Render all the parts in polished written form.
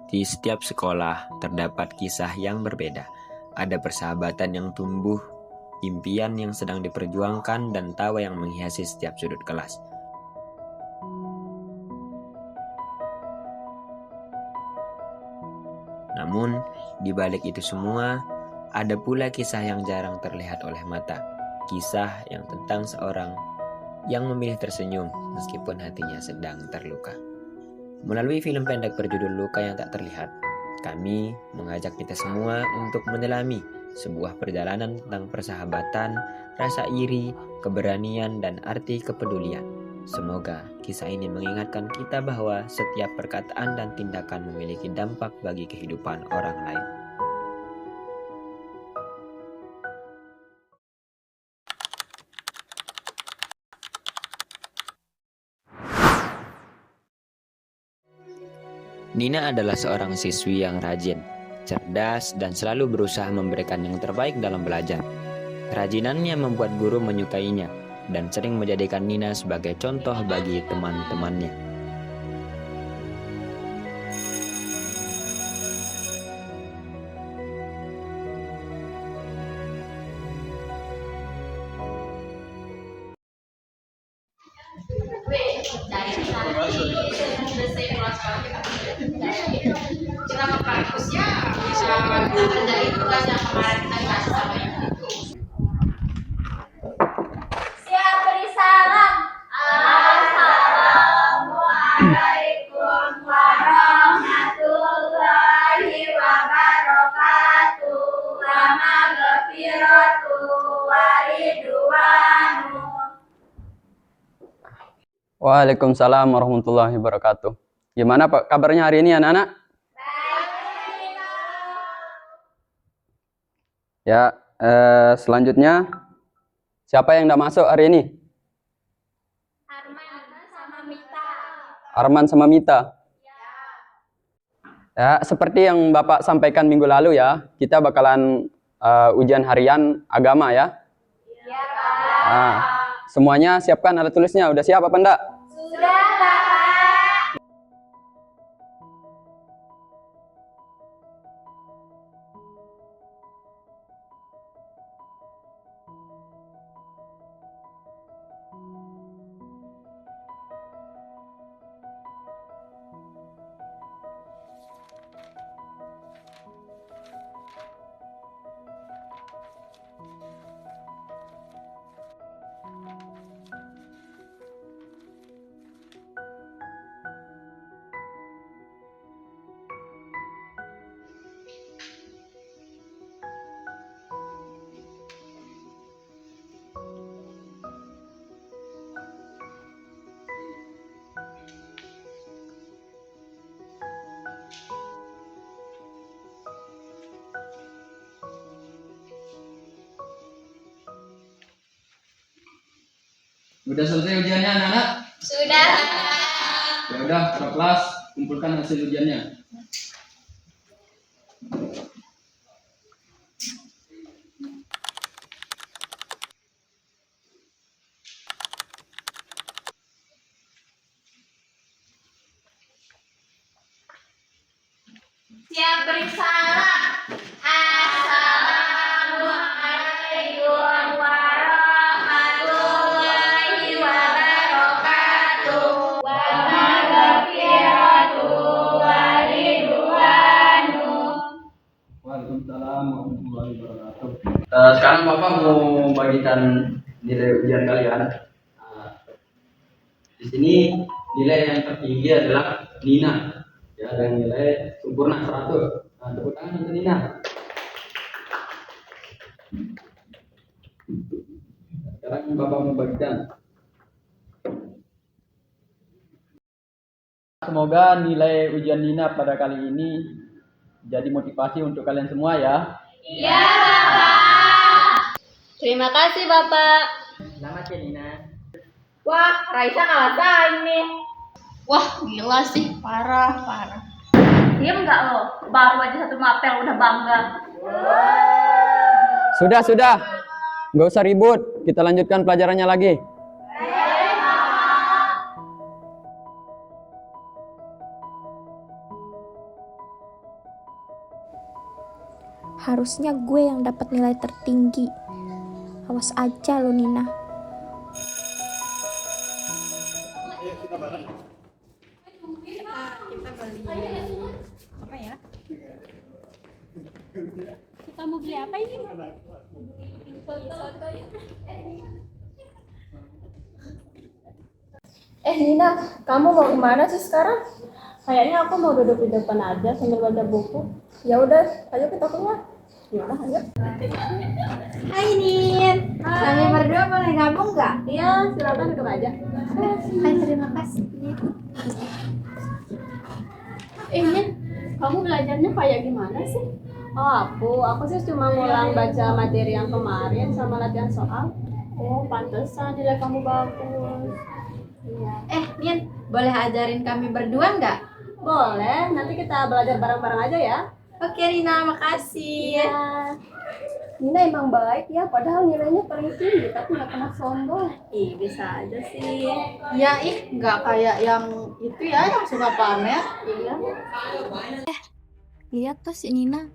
Di setiap sekolah terdapat kisah yang berbeda. Ada persahabatan yang tumbuh, impian yang sedang diperjuangkan, dan tawa yang menghiasi setiap sudut kelas. Namun, di balik itu semua, ada pula kisah yang jarang terlihat oleh mata. Kisah yang tentang seorang yang memilih tersenyum meskipun hatinya sedang terluka. Melalui film pendek berjudul Luka Yang Tak Terlihat, kami mengajak kita semua untuk menyelami sebuah perjalanan tentang persahabatan, rasa iri, keberanian, dan arti kepedulian. Semoga kisah ini mengingatkan kita bahwa setiap perkataan dan tindakan memiliki dampak bagi kehidupan orang lain. Nina adalah seorang siswi yang rajin, cerdas, dan selalu berusaha memberikan yang terbaik dalam belajar. Kerajinannya membuat guru menyukainya dan sering menjadikan Nina sebagai contoh bagi teman-temannya. Cara praktisnya bisa dari tugas yang kemarin kita kasih sama ibu. Siap beri salam. Assalamualaikum warahmatullahi wabarakatuh. Wa maghfiratuh wa ridwanu. Waalaikumsalam warahmatullahi wabarakatuh. Gimana Pak kabarnya hari ini anak-anak? Ya, selanjutnya siapa yang tidak masuk hari ini? Arman sama Mita. Ya, seperti yang Bapak sampaikan minggu lalu ya, kita bakalan ujian harian agama ya. Nah, semuanya siapkan alat tulisnya. Udah siap apa enggak? Sudah, Bapak. Udah selesai ujiannya anak-anak? Sudah. Ya udah, ke kelas kumpulkan hasil ujiannya. Siap beri salam. Assalamualaikum warahmatullahi wabarakatuh. Wa maghfiratuh wa ridwanu. Waalaikumsalam warahmatullahi wabarakatuh. Sekarang Bapak mau bagikan nilai ujian kalian. Di sini nilai yang tertinggi adalah Nina. Ya, dengan nilai sempurna 100. Nah, tepuk tangan untuk Nina. Sekarang Bapak mau bagikan. Semoga nilai ujian Nina pada kali ini jadi motivasi untuk kalian semua ya. Iya, Bapak. Terima kasih, Bapak. Selamat ya Nina. Wah, Raisa kalah saing nih. Wah, gila sih. Parah. Diam nggak lo? Baru aja 1 mapel udah bangga. Sudah. Nggak usah ribut. Kita lanjutkan pelajarannya lagi. Harusnya gue yang dapat nilai tertinggi. Awas aja lo Nina. Kita mau beli apa ini? Nina, kamu mau kemana sih sekarang? Kayaknya aku mau duduk di depan aja sambil baca buku. Ya udah, ayo kita keluar. Gimana? Ayo. Hai Nin, kami berdua boleh gabung nggak? Iya, silakan duduk aja. Hai, terima kasih. Nin, kamu belajarnya kayak gimana sih? Oh, aku sih cuma ngulang baca materi yang kemarin sama latihan soal. Oh, pantesan nilai kamu bagus. Nin, boleh ajarin kami berdua nggak? Boleh, nanti kita belajar bareng-bareng aja ya. Oke Rina, makasih. Nina emang baik ya, padahal nilainya paling tinggi, tapi nggak pernah sombong. Ih, bisa aja sih. Ya nggak kayak yang itu ya, yang suka pamer. Iya. Lihat tuh si Nina.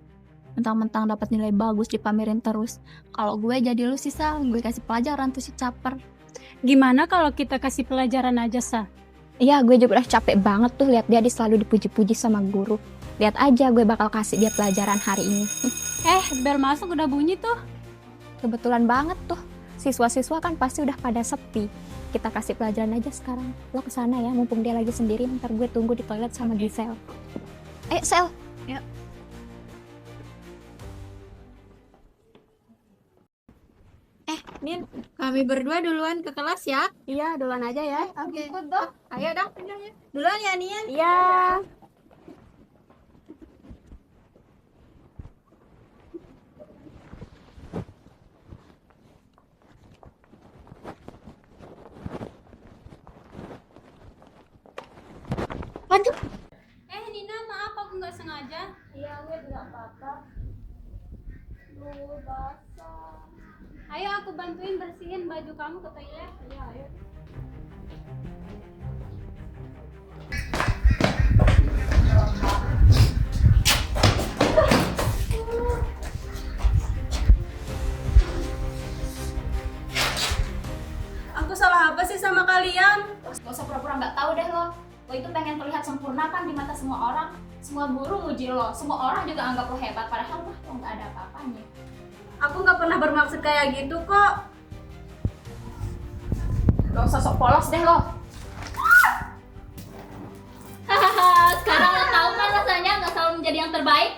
Mentang-mentang dapat nilai bagus dipamerin terus. Kalau gue jadi lu sih Sal, gue kasih pelajaran tuh si caper. Gimana kalau kita kasih pelajaran aja, Sa? Iya, gue juga udah capek banget tuh lihat dia selalu dipuji-puji sama guru. Lihat aja gue bakal kasih dia pelajaran hari ini. Bel masuk udah bunyi tuh. Kebetulan banget tuh. Siswa-siswa kan pasti udah pada sepi. Kita kasih pelajaran aja sekarang. Lo kesana ya, mumpung dia lagi sendiri. Ntar gue tunggu di toilet sama Gisel. Ayo Sel. Yuk. Nin, kami berdua duluan ke kelas ya. Iya, duluan aja ya. Oke. Ayo dong. Duluan ya Nin. Iya. Aduh. Nina, maaf aku nggak sengaja. Iya, gue tidak apa-apa. Lu basah. Ayo aku bantuin bersihin baju kamu ke toilet. Iya, ayo. Aku salah apa sih sama kalian? Gak usah pura-pura nggak tahu deh lo. Lo itu pengen terlihat sempurna kan di mata semua orang. Semua guru muji lo, semua orang juga anggap lo hebat. Padahal mah lo nggak ada apa-apanya. Aku nggak pernah bermaksud kayak gitu kok. Gak usah sok polos deh lo. Hahaha, sekarang lo tahu kan rasanya nggak selalu menjadi yang terbaik.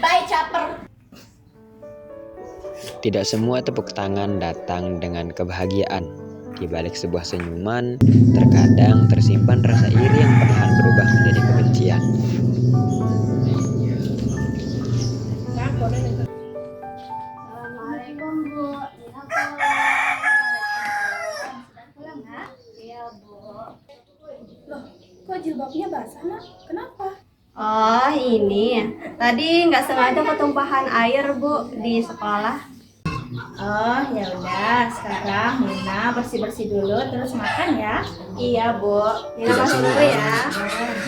Bye caper. Tidak semua tepuk tangan datang dengan kebahagiaan. Di balik sebuah senyuman, terkadang tersimpan rasa iri yang perlahan berubah menjadi kebencian. Assalamualaikum Bu. Nina pulang. Pulang nggak? Iya Bu. Loh, kok jilbabnya basah nak? Kenapa? Oh ini, tadi nggak sengaja ketumpahan air Bu di sekolah. Oh ya udah, sekarang Nina bersih-bersih dulu terus makan ya. Iya Bu, Nina masuk dulu ya.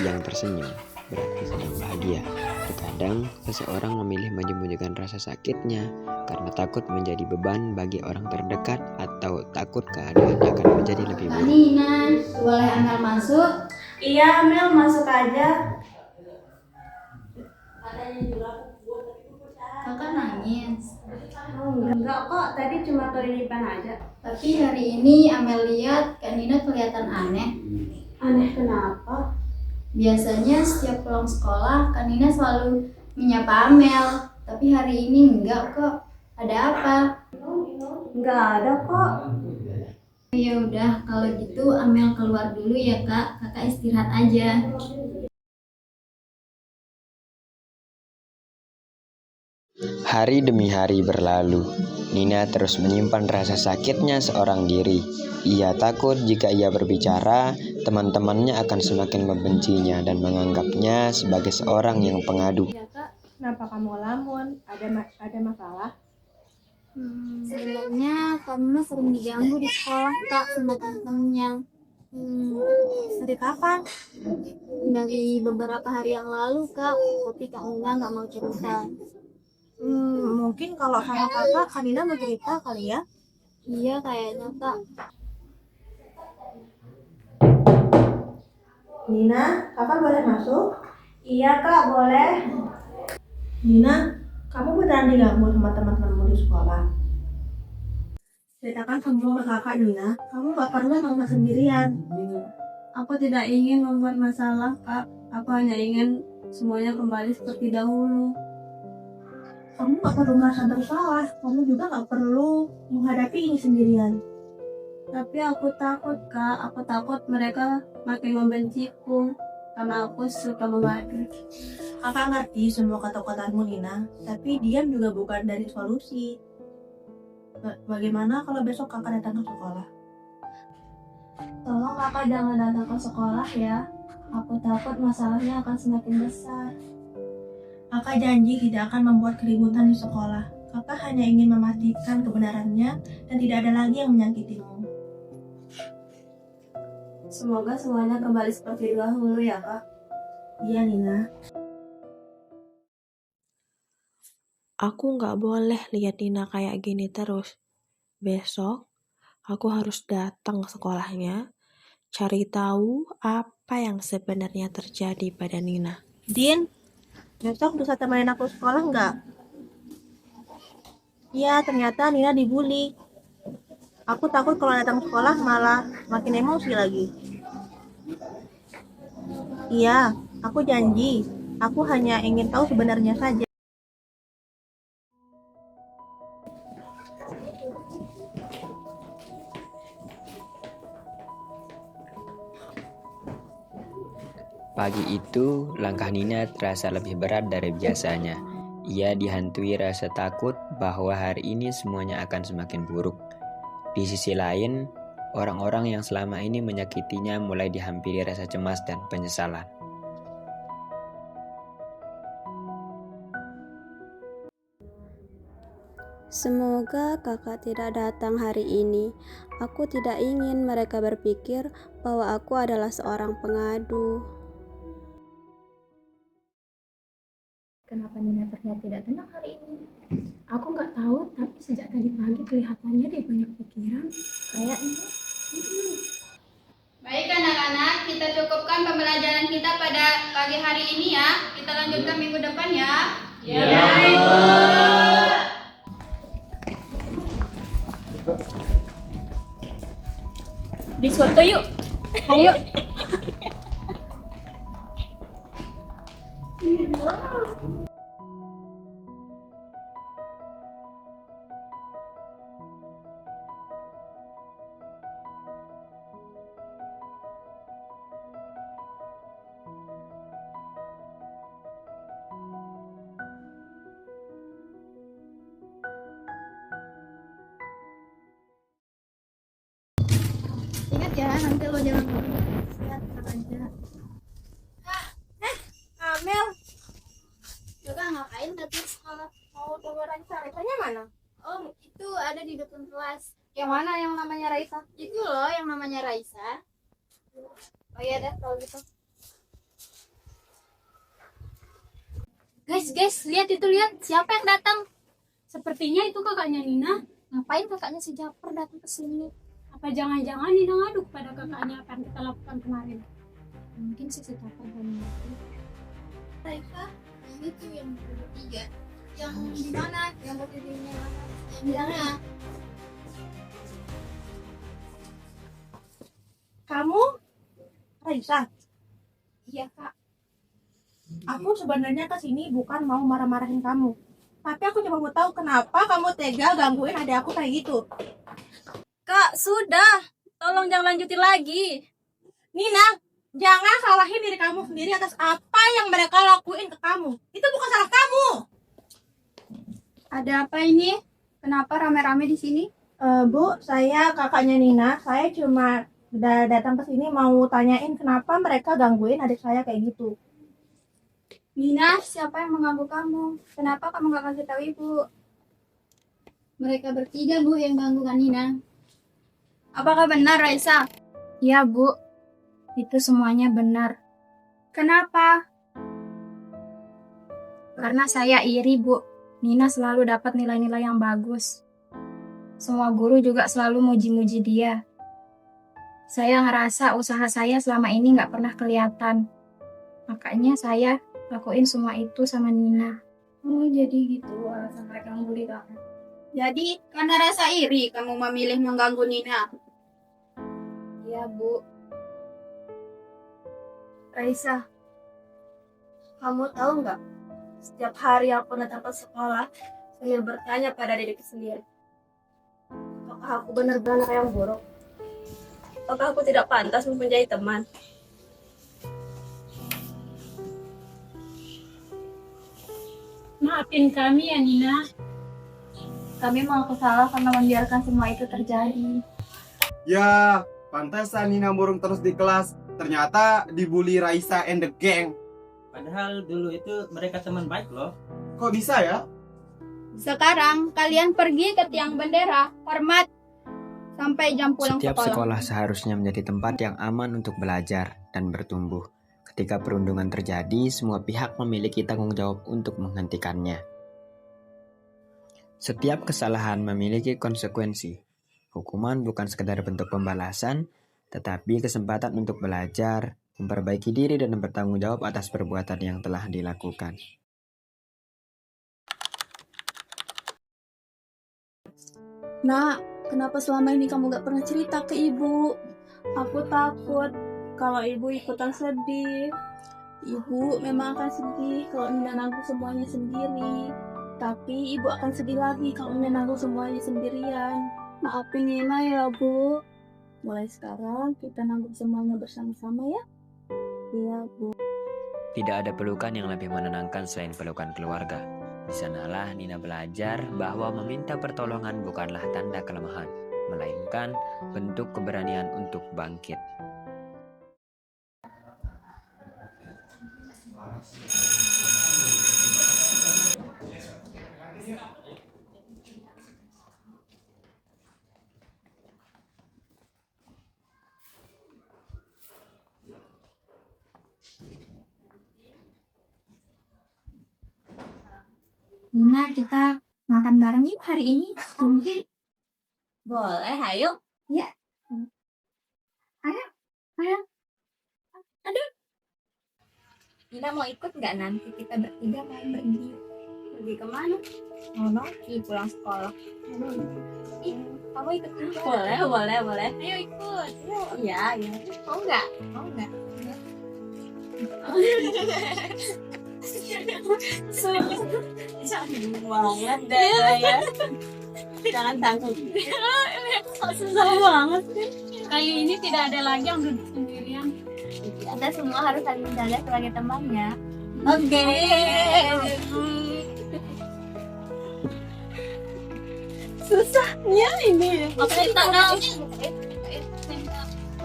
Yang tersenyum berarti sedang bahagia. Terkadang seseorang memilih menyembunyikan rasa sakitnya karena takut menjadi beban bagi orang terdekat atau takut keadaannya akan menjadi lebih buruk. Nina, boleh Amel masuk? Iya Mel, masuk aja. Kakak nangis. Enggak kok, tadi cuma kelilipan aja. Tapi hari ini Amel lihat Kak Nina kelihatan aneh. Aneh kenapa? Biasanya setiap pulang sekolah Kak Nina selalu menyapa Amel. Tapi hari ini enggak kok. Ada apa? Enggak ada kok. Ya udah, kalau gitu Amel keluar dulu ya Kak. Kakak istirahat aja. Hari demi hari berlalu. Nina terus menyimpan rasa sakitnya seorang diri. Ia takut jika ia berbicara, teman-temannya akan semakin membencinya dan menganggapnya sebagai seorang yang pengadu. Ya Kak, kenapa kamu lamun? Ada masalah? Sebenarnya kamu sering diganggu di sekolah Kak sama teman-temannya. Dari kapan? Dari beberapa hari yang lalu Kak, tapi Kak Nina nggak mau cerita. Mungkin kalau sama kakak, Kanina mau cerita kali ya? Iya kayaknya kak. Nina, kakak boleh masuk? Iya kak, boleh. Nina, kamu beneran diganggu sama teman-temanmu di sekolah? Ceritakan semua ke kakak Nina, kamu gak perlu merasa sendirian. Aku tidak ingin membuat masalah kak, aku hanya ingin semuanya kembali seperti dahulu. Kamu gak perlu merasa bersalah, kamu juga gak perlu menghadapi ini sendirian. Tapi aku takut kak, aku takut mereka makin membenciku karena aku suka mengadu. Kakak ngerti semua kata-katamu Nina, tapi diam juga bukan dari solusi. Bagaimana kalau besok kakak datang ke sekolah? Tolong kakak jangan datang ke sekolah ya, aku takut masalahnya akan semakin besar. Kakak janji tidak akan membuat keributan di sekolah. Kakak hanya ingin memastikan kebenarannya dan tidak ada lagi yang menyakitimu. Semoga semuanya kembali seperti dahulu ya kak. Iya Nina. Aku nggak boleh lihat Nina kayak gini terus. Besok, aku harus datang ke sekolahnya, cari tahu apa yang sebenarnya terjadi pada Nina. Din, besok bisa temenin aku sekolah nggak? Iya, ternyata Nina dibully. Aku takut kalau datang sekolah malah makin emosi lagi. Iya, aku janji. Aku hanya ingin tahu sebenarnya saja. Pagi itu, langkah Nina terasa lebih berat dari biasanya. Ia dihantui rasa takut bahwa hari ini semuanya akan semakin buruk. Di sisi lain, orang-orang yang selama ini menyakitinya mulai dihampiri rasa cemas dan penyesalan. Semoga kakak tidak datang hari ini. Aku tidak ingin mereka berpikir bahwa aku adalah seorang pengadu. Kenapa Nina terlihat tidak tenang hari ini? Aku nggak tahu, tapi sejak tadi pagi kelihatannya dia banyak pikiran. Kayaknya. Baik anak-anak, kita cukupkan pembelajaran kita pada pagi hari ini ya. Kita lanjutkan minggu depan ya. Ya, Ibu. Di foto yuk. Ayo. Ingat ya, nanti lo jangan ngomong. Siap, tenang aja. Amel, Juga ngapain tadi sekolah? mau tunggu Raisa-Raisanya mana? Oh, itu ada di depan kelas. Yang mana yang namanya Raisa? Itu loh yang namanya Raisa. Oh iya deh, kalau gitu. Guys, lihat itu, lihat. Siapa yang datang? Sepertinya itu kakaknya Nina. Ngapain kakaknya si Japar datang ke sini? Apa jangan-jangan Nina ngadu kepada kakaknya apa yang kita lakukan kemarin? Mungkin si Japar belum ngerti. Raisa, yang itu yang bertiga. Yang di mana? Yang berdirinya mana? Yang di mana? Kamu? Raisa? Iya kak. Aku sebenarnya kesini bukan mau marah-marahin kamu. Tapi aku cuma mau tahu kenapa kamu tega gangguin adik aku kayak gitu. Kak, sudah. Tolong jangan lanjutin lagi. Nina, jangan salahin diri kamu sendiri atas apa yang mereka lakuin ke kamu. Itu bukan salah kamu. Ada apa ini? Kenapa rame-rame di sini? Bu, saya kakaknya Nina. Saya cuma udah datang ke sini mau tanyain kenapa mereka gangguin adik saya kayak gitu. Nina, siapa yang mengganggu kamu? Kenapa kamu gak kasih tahu ibu? Mereka bertiga bu yang ganggu kan Nina. Apakah benar Raisa? Iya bu, itu semuanya benar. Kenapa? Karena saya iri bu. Nina selalu dapat nilai-nilai yang bagus. Semua guru juga selalu muji-muji dia. Saya ngerasa usaha saya selama ini nggak pernah kelihatan. Makanya saya lakuin semua itu sama Nina. Oh, jadi gitu alasan mereka membuli kamu. Jadi, karena rasa iri kamu memilih mengganggu Nina. Iya, Bu. Raisa, Kamu tahu nggak? Setiap hari aku datang ke sekolah, sambil bertanya pada diriku sendiri. Apakah aku benar-benar yang buruk? Apakah aku tidak pantas mempunyai teman? Maafin kami ya Nina. kami mengaku salah karena membiarkan semua itu terjadi. Ya, pantesan Nina murung terus di kelas. Ternyata dibully Raisa and the gang. Padahal dulu itu mereka teman baik loh. Kok bisa ya? Sekarang kalian pergi ke tiang bendera, hormat sampai jam pulang Setiap sekolah. sekolah seharusnya menjadi tempat yang aman untuk belajar dan bertumbuh. Ketika perundungan terjadi, semua pihak memiliki tanggung jawab untuk menghentikannya. Setiap kesalahan memiliki konsekuensi. Hukuman bukan sekedar bentuk pembalasan, tetapi kesempatan untuk belajar, memperbaiki diri dan bertanggung jawab atas perbuatan yang telah dilakukan. Nak, kenapa selama ini kamu gak pernah cerita ke ibu? Aku takut kalau ibu ikutan sedih. Ibu memang akan sedih kalau Nina nanggung semuanya sendiri. Tapi ibu akan sedih lagi kalau Nina nanggung semuanya sendirian. Maafin Nina ya, Bu. Mulai sekarang kita nanggung semuanya bersama-sama ya. Iya, Bu. Tidak ada pelukan yang lebih menenangkan selain pelukan keluarga. Di sanalah Nina belajar bahwa meminta pertolongan bukanlah tanda kelemahan, melainkan bentuk keberanian untuk bangkit. Nina, kita makan bareng yuk hari ini. Mungkin. Boleh, ayo. Ya. Ayo. Aduh. Nina mau ikut nggak nanti kita bertiga main pergi? Pergi kemana? Mau pulang sekolah. Kamu ikut juga? Boleh. Ayo ikut. Iya. Mau nggak? Banget deh ya. Jangan takut. Susah banget. Kali ini tidak ada lagi yang duduk sendirian. Kita semua harus saling menjaga sebagai temannya. Oke. Susahnya ini.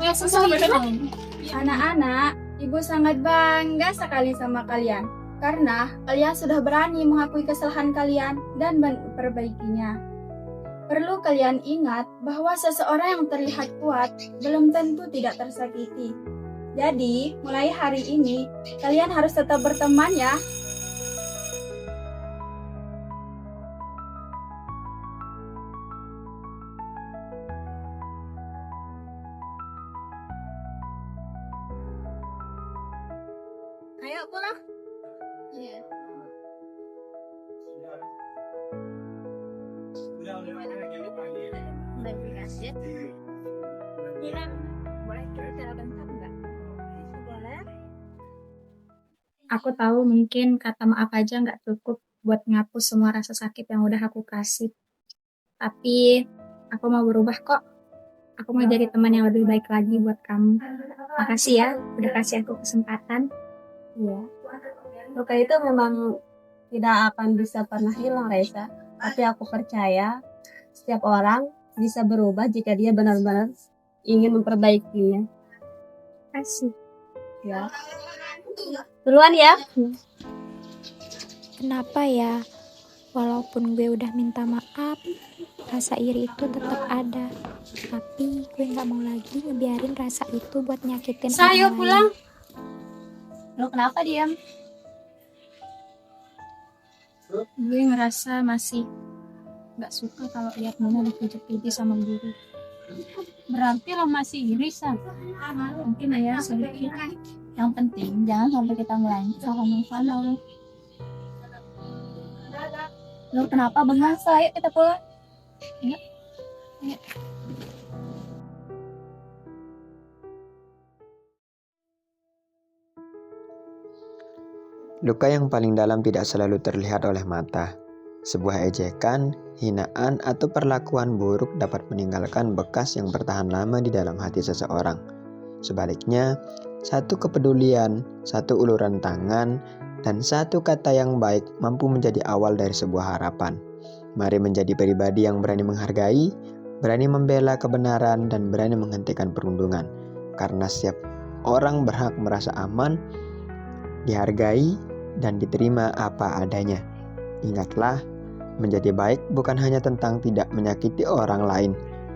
Ya susah beneran. Anak-anak, Ibu sangat bangga sekali sama kalian. Karena kalian sudah berani mengakui kesalahan kalian dan memperbaikinya. Perlu kalian ingat bahwa seseorang yang terlihat kuat belum tentu tidak tersakiti. Jadi, mulai hari ini, kalian harus tetap berteman ya. Ayo pulang. Iya. Boleh bicara bentar nggak? Boleh. Aku tahu mungkin kata maaf aja nggak cukup buat ngapus semua rasa sakit yang udah aku kasih. Tapi aku mau berubah kok. Aku mau jadi teman yang lebih baik lagi buat kamu. Makasih ya udah kasih aku kesempatan. Iya. Luka itu memang tidak akan bisa pernah hilang, Raisa. Tapi aku percaya setiap orang bisa berubah jika dia benar-benar ingin memperbaikinya. Kasih. Ya. Duluan ya. Kenapa ya? Walaupun gue udah minta maaf, rasa iri itu tetap ada. Tapi gue nggak mau lagi ngebiarin rasa itu buat nyakitin Saya orang pulang. lain. Lo kenapa diam? Gue ngerasa masih gak suka kalau lihat Nina dipuji-puji sama guru. Berarti lo masih iri, Sa? Mungkin ya sedikit. Yang penting jangan sampai kita ngelain sama Nufana lo. Lo kenapa bengong, Sa? Ayo kita pulang. Luka yang paling dalam tidak selalu terlihat oleh mata. Sebuah ejekan, hinaan, atau perlakuan buruk dapat meninggalkan bekas yang bertahan lama di dalam hati seseorang. Sebaliknya, satu kepedulian, satu uluran tangan, dan satu kata yang baik mampu menjadi awal dari sebuah harapan. Mari menjadi pribadi yang berani menghargai, berani membela kebenaran, dan berani menghentikan perundungan. Karena setiap orang berhak merasa aman, dihargai, dan diterima apa adanya. Ingatlah, menjadi baik bukan hanya tentang tidak menyakiti orang lain,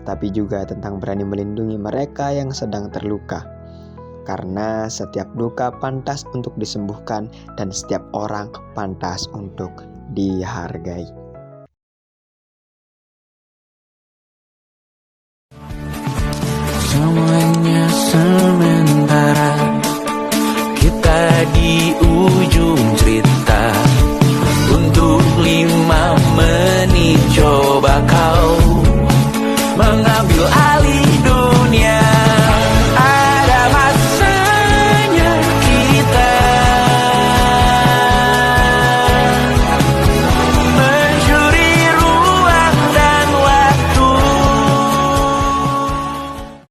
tapi juga tentang berani melindungi mereka yang sedang terluka. Karena setiap luka pantas untuk disembuhkan dan setiap orang pantas untuk dihargai.